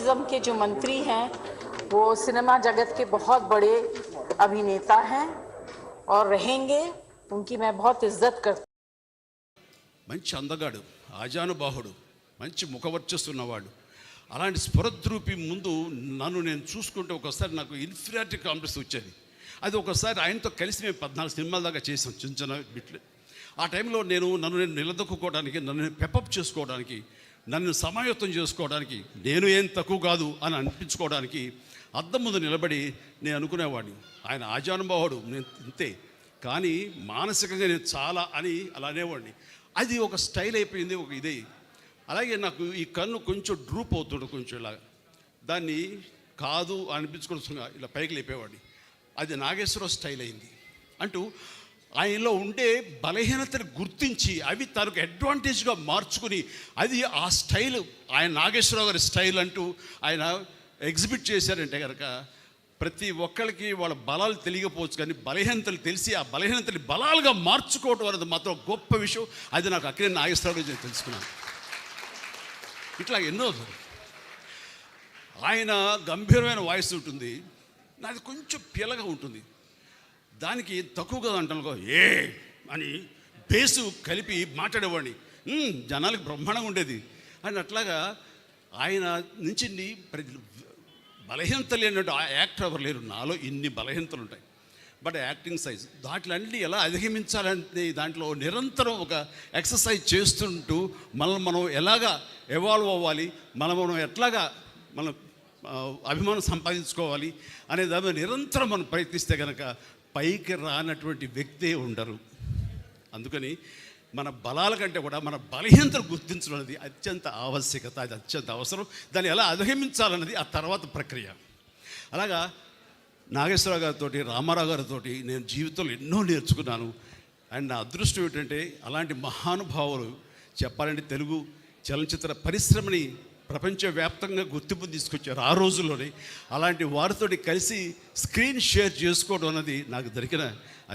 Tourism के जो मंत्री हैं वो सिनेमा जगत के बहुत बड़े अभिनेता हैं और रहेंगे, उनकी मैं बहुत इज्जत करती। మంచి అందగాడు, ఆజానుబాహుడు, మంచి ముఖవర్చస్సున్నవాడు. అలాంటి స్ఫురద్రూపి ముందు నన్ను నేను చూసుకుంటే ఒకసారి నాకు ఇన్ఫీరియారిటీ కాంప్లెక్స్ వచ్చేది. అది ఒకసారి ఆయనతో కలిసి మేము 14 సినిమాల దాకా చేసాం, చిన్న చిన్న బిట్లు. ఆ టైంలో నన్ను నేను నిలదొక్కుకోవడానికి, నన్ను నేను పెప్పప్ చేసుకోవడానికి, నన్ను సమాయత్తం చేసుకోవడానికి, నేను ఏం తక్కువ కాదు అని అనిపించుకోవడానికి అద్దం ముందు నిలబడి నేను అనుకునేవాడిని, ఆయన ఆజానుబాహుడు, నేను ఇంతే, కానీ మానసికంగా నేను చాలా అని అలా అనేవాడిని. అది ఒక స్టైల్ అయిపోయింది, ఒక ఇదే. అలాగే నాకు ఈ కన్ను కొంచెం డ్రూప్ అవుతుండే, కొంచెం ఇలా దాన్ని కాదు అనిపించుకోవచ్చుగా ఇలా పైకి లేపేవాడిని. అది నాగేశ్వరరావు స్టైల్ అయింది. అంటూ ఆయనలో ఉండే బలహీనతను గుర్తించి అవి తనకు అడ్వాంటేజ్గా మార్చుకుని, అది ఆ స్టైల్, ఆయన నాగేశ్వరరావు గారి స్టైల్ అంటూ ఆయన ఎగ్జిబిట్ చేశారంటే కనుక ప్రతి ఒక్కరికి వాళ్ళ బలాలు తెలియకపోవచ్చు, కానీ బలహీనతలు తెలిసి ఆ బలహీనతని బలాలుగా మార్చుకోవడం అనేది మాత్రం గొప్ప విషయం. అది నాకు అక్కడే నాగేశ్వరరావు నేను తెలుసుకున్నాను. ఇట్లా ఎన్నో. ఆయన గంభీరమైన వాయిస్ ఉంటుంది, నాది కొంచెం పిల్లగా ఉంటుంది. దానికి తక్కువగా అంటానుకో ఏ అని బేసు కలిపి మాట్లాడేవాడిని, జనాలకు బ్రహ్మాండంగా ఉండేది. అని అట్లాగా ఆయన నుంచి బలహీనత లేనట్టు ఆ యాక్టర్ ఎవరు లేరు. నాలో ఇన్ని బలహీనతలు ఉంటాయి, బట్ యాక్టింగ్ సైజ్ దాంట్లన్నీ ఎలా అధిగమించాలంటే దాంట్లో నిరంతరం ఒక ఎక్సర్సైజ్ చేస్తుంటూ మనం ఎలాగా ఎవాల్వ్ అవ్వాలి, మనం ఎట్లాగా మనం అభిమానం సంపాదించుకోవాలి అనే దాని నిరంతరం మనం ప్రయత్నిస్తే కనుక పైకి రానటువంటి వ్యక్తే ఉండరు. అందుకని మన బలాల కంటే కూడా మన బలహీనతను గుర్తించడం అనేది అత్యంత ఆవశ్యకత, అది అత్యంత అవసరం. దాన్ని ఎలా అధిగమించాలన్నది ఆ తర్వాత ప్రక్రియ. అలాగా నాగేశ్వరరావు గారితో, రామారావు గారితో నేను జీవితంలో ఎన్నో నేర్చుకున్నాను. అండ్ నా అదృష్టం ఏంటంటే అలాంటి మహానుభావులు చెప్పాలంటే తెలుగు చలనచిత్ర పరిశ్రమని ప్రపంచవ్యాప్తంగా గుర్తింపు తీసుకొచ్చారు ఆ రోజుల్లోనే. అలాంటి వారితో కలిసి స్క్రీన్ షేర్ చేసుకోవడం అన్నది నాకు దొరికిన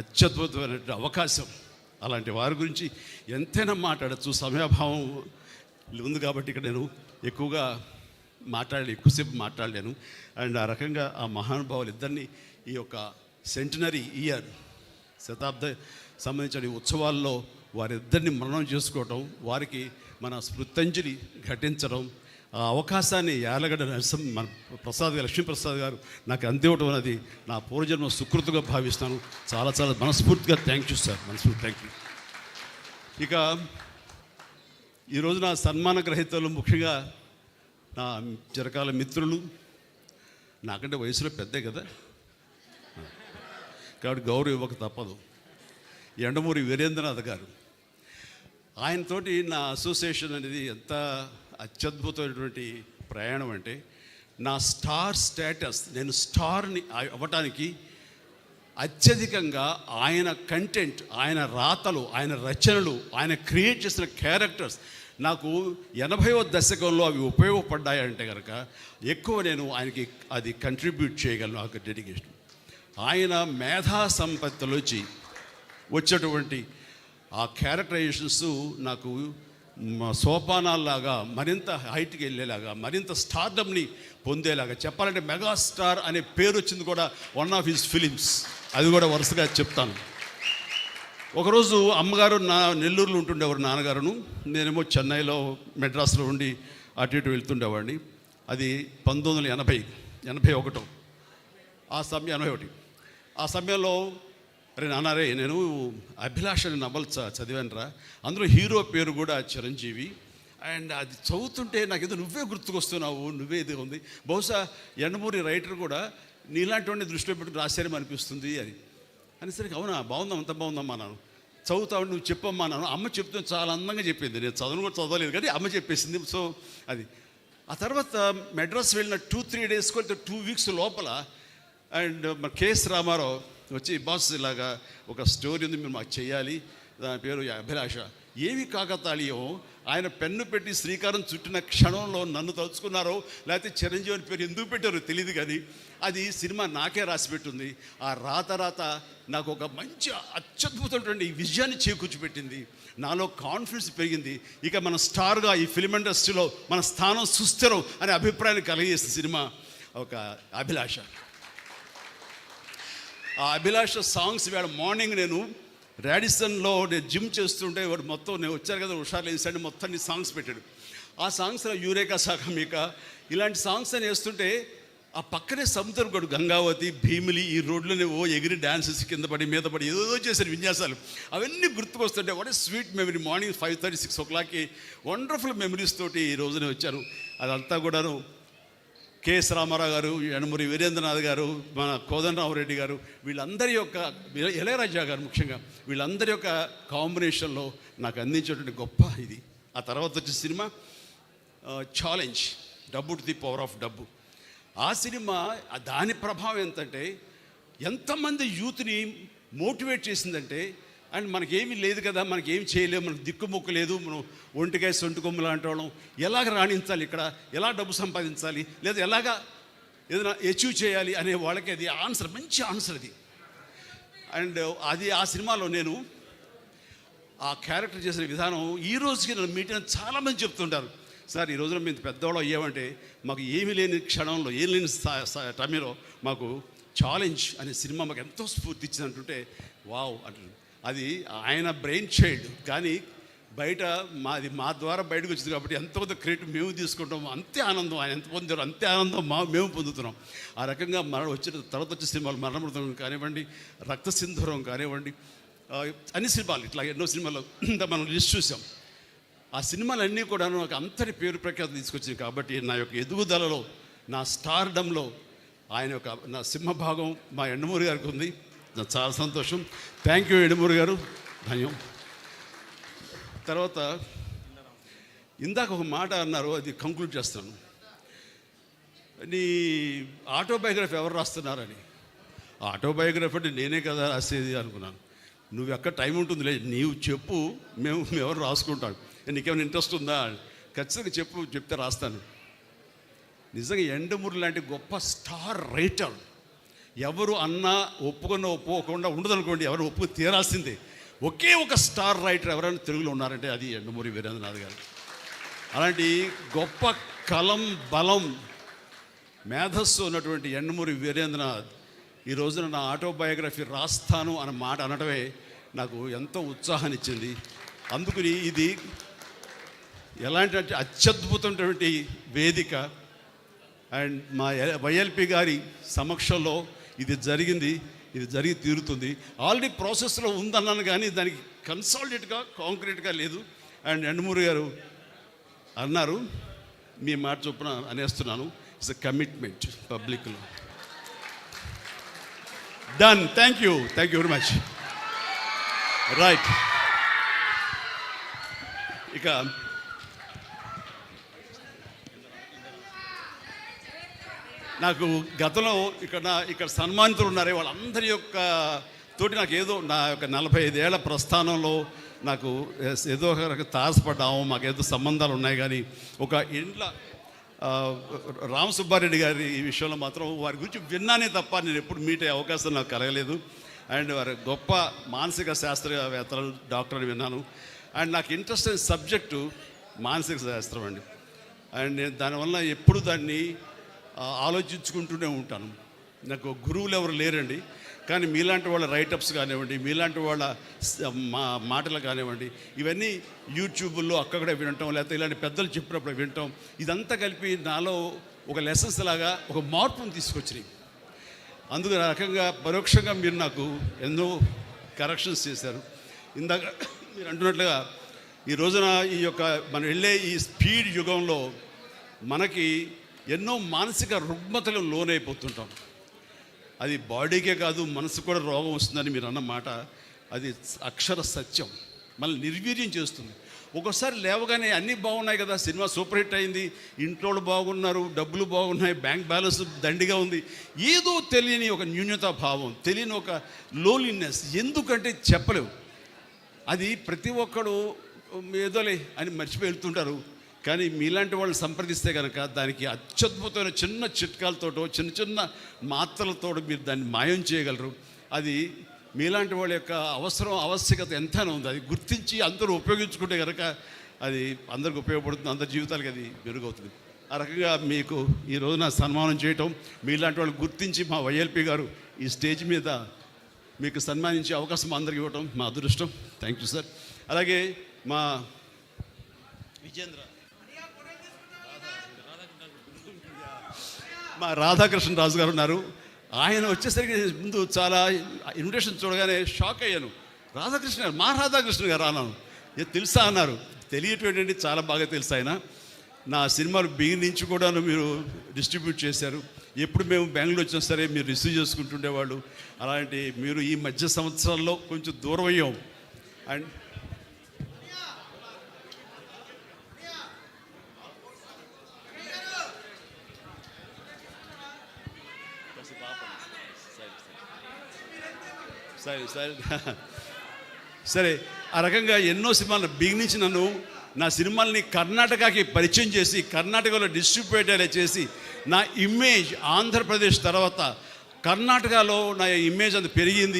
అత్యద్భుతమైన అవకాశం. అలాంటి వారి గురించి ఎంతైనా మాట్లాడచ్చు, సమయాభావం ఉంది కాబట్టి ఇక్కడ నేను ఎక్కువసేపు మాట్లాడలేను. అండ్ ఆ రకంగా ఆ మహానుభావులు ఇద్దరిని ఈ యొక్క సెంటినరీ ఇయర్, శతాబ్ద సంబంధించిన ఉత్సవాల్లో వారిద్దరిని మననం చేసుకోవటం, వారికి మన స్మృత్యంజలి ఘటించడం, ఆ అవకాశాన్ని యాలగడ్డ మన లక్ష్మీప్రసాద్ గారు నాకు అందివ్వటం అనేది నా పూర్వజన్మ సుకృతిగా భావిస్తాను. చాలా చాలా మనస్ఫూర్తిగా థ్యాంక్ యూ సార్, మనస్ఫూర్తి థ్యాంక్ యూ. ఇక ఈరోజు నా సన్మాన గ్రహీతలు ముఖ్యంగా నా చిరకాల మిత్రులు, నాకంటే వయసులో పెద్దే కదా కాబట్టి గౌరవం ఇవ్వక తప్పదు. ఎండమూరి వీరేంద్రనాథ్ గారు, ఆయనతోటి నా అసోసియేషన్ అనేది ఎంత అత్యద్భుతమైనటువంటి ప్రయాణం అంటే, నా స్టార్ స్టేటస్, నేను స్టార్ని అవ్వటానికి అత్యధికంగా ఆయన కంటెంట్, ఆయన రాతలు, ఆయన రచనలు, ఆయన క్రియేట్ చేసిన క్యారెక్టర్స్ నాకు 80వ దశకంలో అవి ఉపయోగపడ్డాయంటే కనుక ఎక్కువ నేను ఆయనకి అది కంట్రిబ్యూట్ చేయగలను. ఆ డెడికేషన్, ఆయన మేధా సంపత్తిలోంచి వచ్చేటువంటి ఆ క్యారెక్టరైజేషన్స్ నాకు సోపానాల్లాగా మరింత హైట్కి వెళ్ళేలాగా, మరింత స్టార్డమ్ని పొందేలాగా. చెప్పాలంటే మెగాస్టార్ అనే పేరు వచ్చింది కూడా వన్ ఆఫ్ హిస్ ఫిలిమ్స్. అది కూడా వరుసగా చెప్తాను. ఒకరోజు అమ్మగారు నెల్లూరులో ఉంటుండేవారు, నాన్నగారును, నేనేమో చెన్నైలో మెడ్రాస్లో ఉండి అటు ఇటు వెళ్తుండేవాడిని. అది 1981 ఆ సమయంలో అరే నాన్నారే, నేను అభిలాష అనే నవల చదివానురా, అందులో హీరో పేరు కూడా చిరంజీవి. అండ్ అది చదువుతుంటే నాకు ఏదో నువ్వే గుర్తుకొస్తున్నావు, నువ్వే ఇది ఉంది, బహుశా ఎండమూరి రైటర్ కూడా నీలాంటి వాడిని దృష్టిలో పెట్టుకుని రాశారేమో అనిపిస్తుంది అని అనేసరికి, అవునా, బాగుందాం, అంత బాగుందమ్మా, నాను చదువుతావు, నువ్వు చెప్పమ్మా నాను. అమ్మ చెప్తూ చాలా అందంగా చెప్పింది, నేను చదువును కూడా చదవలేదు కానీ అమ్మ చెప్పేసింది. సో అది ఆ తర్వాత మెడ్రాస్ వెళ్ళిన 2-3 డేస్కి 2 వీక్స్ లోపల అండ్ కెఎస్ రామారావు వచ్చి, బాస్ ఇలాగా ఒక స్టోరీ ఉంది, మీరు మాకు చేయాలి, దాని పేరు అభిలాష, ఏవి కాకతాళీయం ఆయన పెన్ను పెట్టి శ్రీకారం చుట్టిన క్షణంలో నన్ను తలుచుకున్నారో లేకపోతే చిరంజీవి అని పేరు ఎందుకు పెట్టారో తెలియదు, కానీ అది సినిమా నాకే రాసి పెట్టుంది. ఆ రాత నాకు ఒక మంచి అత్యద్భుతమైనటువంటి విజయాన్ని చేకూర్చిపెట్టింది. నాలో కాన్ఫిడెన్స్ పెరిగింది. ఇక మన స్టార్గా ఈ ఫిల్మ్ ఇండస్ట్రీలో మన స్థానం సుస్థిరం అనే అభిప్రాయాన్ని కలిగేసిన సినిమా ఒక అభిలాష. ఆ అభిలాష సాంగ్స్ ఇవాళ మార్నింగ్ నేను రాడిసన్లో నేను జిమ్ చేస్తుంటే వాడు మొత్తం నేను వచ్చాను కదా హుషారు లేసాడు, మొత్తాన్ని సాంగ్స్ పెట్టాడు. ఆ సాంగ్స్లో యూరేకా సాగమిక ఇలాంటి సాంగ్స్ అని వేస్తుంటే ఆ పక్కనే సముద్రం గడు గంగావతి భీమిలి ఈ రోడ్లోనే ఎగిరి డ్యాన్సెస్ కింద పడి మీద పడి ఏదో చేశారు విన్యాసాలు. అవన్నీ గుర్తుకొస్తుంటే what a sweet memory. Morning 5:30, 6 o'clockకి వండర్ఫుల్ మెమరీస్ తోటి ఈ రోజునే వచ్చాను. అదంతా కూడాను కెఎస్ రామారావు గారు, యనమూరి వీరేంద్రనాథ్ గారు, మన కోదండరామరెడ్డి గారు, వీళ్ళందరి యొక్క ఇళయరాజా గారు ముఖ్యంగా వీళ్ళందరి యొక్క కాంబినేషన్లో నాకు అందించేటువంటి గొప్ప ఇది. ఆ తర్వాత వచ్చిన సినిమా ఛాలెంజ్, డబ్బు టు ది పవర్ ఆఫ్ డబ్బు. ఆ సినిమా దాని ప్రభావం ఎంతంటే ఎంతమంది యూత్ని మోటివేట్ చేసిందంటే, అండ్ మనకేమీ లేదు కదా, మనకేం చేయలేము, మనకు దిక్కుమొక్కు లేదు, మనం ఒంటికాయ సొంటుకొమ్ము లాంటి వాళ్ళం, ఎలాగ రాణించాలి ఇక్కడ, ఎలా డబ్బు సంపాదించాలి, లేదా ఎలాగా ఏదైనా అచీవ్ చేయాలి అనే వాళ్ళకి అది ఆన్సర్, మంచి ఆన్సర్ అది. అండ్ అది ఆ సినిమాలో నేను ఆ క్యారెక్టర్ చేసిన విధానం ఈ రోజుకి నన్ను మీటింగ్ చాలామంది చెప్తుంటారు, సార్ ఈ రోజున మేము పెద్దవాళ్ళు అయ్యామంటే మాకు ఏమీ లేని క్షణంలో, ఏం లేని టైంలో మాకు ఛాలెంజ్ అనే సినిమా మాకు ఎంతో స్ఫూర్తి ఇచ్చింది అంటుంటే వావ్ అంటుంది. అది ఆయన బ్రెయిన్ చైల్డ్, కానీ బయట మా ద్వారా బయటకు వచ్చింది కాబట్టి ఎంతో కొంత క్రెడిట్ మేము తీసుకుంటాం. అంతే ఆనందం ఆయన ఎంత పొందారు, అంతే ఆనందం మేము పొందుతున్నాం. ఆ రకంగా వచ్చిన తర్వాత వచ్చే సినిమాలు మరణమృతం కానివ్వండి, రక్తసింధూరం కానివ్వండి, అన్ని సినిమాలు ఇట్లా ఎన్నో సినిమాలు మనం లిస్ట్ చూసాం. ఆ సినిమాలన్నీ కూడా నాకు అంతటి పేరు ప్రఖ్యాతి తీసుకొచ్చింది. కాబట్టి నా యొక్క ఎదుగుదలలో, నా స్టార్డంలో ఆయన యొక్క నా సింహభాగం మా యండమూరి గారికి ఉంది. నాకు చాలా సంతోషం. థ్యాంక్ యూ యండమూరి గారు, ధన్యం. తర్వాత ఇందాక ఒక మాట అన్నారు, అది కంక్లూడ్ చేస్తాను. నీ ఆటోబయోగ్రఫీ ఎవరు రాస్తున్నారని. ఆటోబయోగ్రఫీ అంటే నేనే కదా రాసేది అనుకున్నాను. నువ్వు ఎక్కడ టైం ఉంటుంది లేదు, నీవు చెప్పు, మేము ఎవరు రాసుకుంటాం, నీకేమైనా ఇంట్రెస్ట్ ఉందా, ఖచ్చితంగా చెప్తే రాస్తాను. నిజంగా యండమూరి లాంటి గొప్ప స్టార్ రైటర్ ఎవరు అన్నా ఒప్పుకోకుండా ఉండదనుకోండి, ఎవరు ఒప్పుకు తీరాల్సిందే. ఒకే ఒక స్టార్ రైటర్ ఎవరైనా తెలుగులో ఉన్నారంటే అది యండమూరి వీరేంద్రనాథ్ గారు. అలాంటి గొప్ప కలం, బలం, మేధస్సు ఉన్నటువంటి యండమూరి వీరేంద్రనాథ్ ఈ రోజున నా ఆటోబయోగ్రఫీ రాస్తాను అన్న మాట అనడమే నాకు ఎంతో ఉత్సాహాన్ని ఇచ్చింది. అందుకని ఇది ఎలాంటి అత్యద్భుతమైనటువంటి వేదిక. అండ్ మా వైఎల్పి గారి సమక్షంలో ఇది జరిగి తీరుతుంది. ఆల్రెడీ ప్రాసెస్లో ఉందన్నాను, కానీ దానికి కన్సాలిడేట్గా కాంక్రీట్గా లేదు. అండ్ యండమూరి గారు అన్నారు, మీ మాట చొప్పున అనేస్తున్నాను, ఇట్స్ ఎ కమిట్మెంట్ పబ్లిక్లో. Done. Thank you very much. Right. ఇక నాకు గతంలో ఇక్కడ సన్మానితులు ఉన్నారే వాళ్ళందరి యొక్క తోటి నాకు ఏదో నా యొక్క 45 ఏళ్ల ప్రస్థానంలో నాకు ఏదో ఒక తారసపడ్డాము, మాకేదో సంబంధాలు ఉన్నాయి. కానీ ఒక ఇంట్లో రామ్ సుబ్బారెడ్డి గారి ఈ విషయంలో మాత్రం వారి గురించి విన్నానే తప్ప నేను ఎప్పుడు మీట్ అయ్యే అవకాశం నాకు కలగలేదు. అండ్ వారి గొప్ప మానసిక శాస్త్రవేత్తలు, డాక్టర్ అని విన్నాను. అండ్ నాకు ఇంట్రెస్ట్ అయిన సబ్జెక్టు మానసిక శాస్త్రం అండి. అండ్ నేను దానివల్ల ఎప్పుడు దాన్ని ఆలోచించుకుంటూనే ఉంటాను. నాకు గురువులు ఎవరు లేరండి, కానీ మీలాంటి వాళ్ళ రైటప్స్ కానివ్వండి, మీలాంటి వాళ్ళ మాటలు కానివ్వండి, ఇవన్నీ యూట్యూబ్లో అక్కడే వినటం, లేకపోతే ఇలాంటి పెద్దలు చెప్పినప్పుడు వినటం, ఇదంతా కలిపి నాలో ఒక లెసన్స్ లాగా ఒక మార్పును తీసుకొచ్చినాయి. అందుకు ఆ రకంగా పరోక్షంగా మీరు నాకు ఎన్నో కరెక్షన్స్ చేశారు. ఇందాక మీరు అంటున్నట్లుగా ఈ రోజున ఈ యొక్క మనం వెళ్ళే ఈ స్పీడ్ యుగంలో మనకి ఎన్నో మానసిక రుగ్మతలు లోనైపోతుంటాం. అది బాడీకే కాదు, మనసు కూడా రోగం వస్తుందని మీరు అన్నమాట అది అక్షర సత్యం. మళ్ళీ నిర్వీర్యం చేస్తుంది. ఒక్కోసారి లేవగానే అన్నీ బాగున్నాయి కదా, సినిమా సూపర్ హిట్ అయింది, ఇంట్లో బాగున్నారు, డబ్బులు బాగున్నాయి, బ్యాంక్ బ్యాలెన్స్ దండిగా ఉంది, ఏదో తెలియని ఒక న్యూన్యతా భావం, తెలియని ఒక లోన్లీనెస్, ఎందుకంటే చెప్పలేవు. అది ప్రతి ఒక్కడు ఏదోలే అని మర్చిపోయి వెళ్తుంటారు. కానీ మీలాంటి వాళ్ళు సంప్రదిస్తే కనుక దానికి అత్యద్భుతమైన చిన్న చిట్కాలతోటో చిన్న చిన్న మాత్రలతో మీరు దాన్ని మాయం చేయగలరు. అది మీలాంటి వాళ్ళ యొక్క ఆవశ్యకత ఎంతైనా ఉంది. అది గుర్తించి అందరూ ఉపయోగించుకుంటే కనుక అది అందరికి ఉపయోగపడుతుంది, అందరి జీవితాలకి అది మెరుగవుతుంది. ఆ రకంగా మీకు ఈ రోజున సన్మానం చేయటం, మీలాంటి వాళ్ళు గుర్తించి మా వైఎల్పి గారు ఈ స్టేజ్ మీద మీకు సన్మానించే అవకాశం అందరికి ఇవ్వటం మా అదృష్టం. Thank you sir. అలాగే మా విజేంద్ర మా రాధాకృష్ణ రాజు గారు ఉన్నారు. ఆయన వచ్చేసరికి ముందు చాలా ఇన్విటేషన్ చూడగానే షాక్ అయ్యాను. రాధాకృష్ణ గారు, మా రాధాకృష్ణ గారు అన్నాను. తెలుసా అన్నారు. తెలియటండి, చాలా బాగా తెలుసు. ఆయన నా సినిమాలు బిగిన్ నుంచి కూడా మీరు డిస్ట్రిబ్యూట్ చేశారు. ఎప్పుడు మేము బెంగళూరు వచ్చినా సరే మీరు రిసీవ్ చేసుకుంటుండేవాళ్ళు. అలాంటి మీరు ఈ మధ్య సంవత్సరాల్లో కొంచెం దూరం అయ్యాం. అండ్ సరే ఆ రకంగా ఎన్నో సినిమాలు బిగినించి నా సినిమాల్ని కర్ణాటకకి పరిచయం చేసి కర్ణాటకలో డిస్ట్రిబ్యూట్ అయ్యేలా చేసి నా ఇమేజ్ ఆంధ్రప్రదేశ్ తర్వాత కర్ణాటకలో నా ఇమేజ్ అంత పెరిగింది.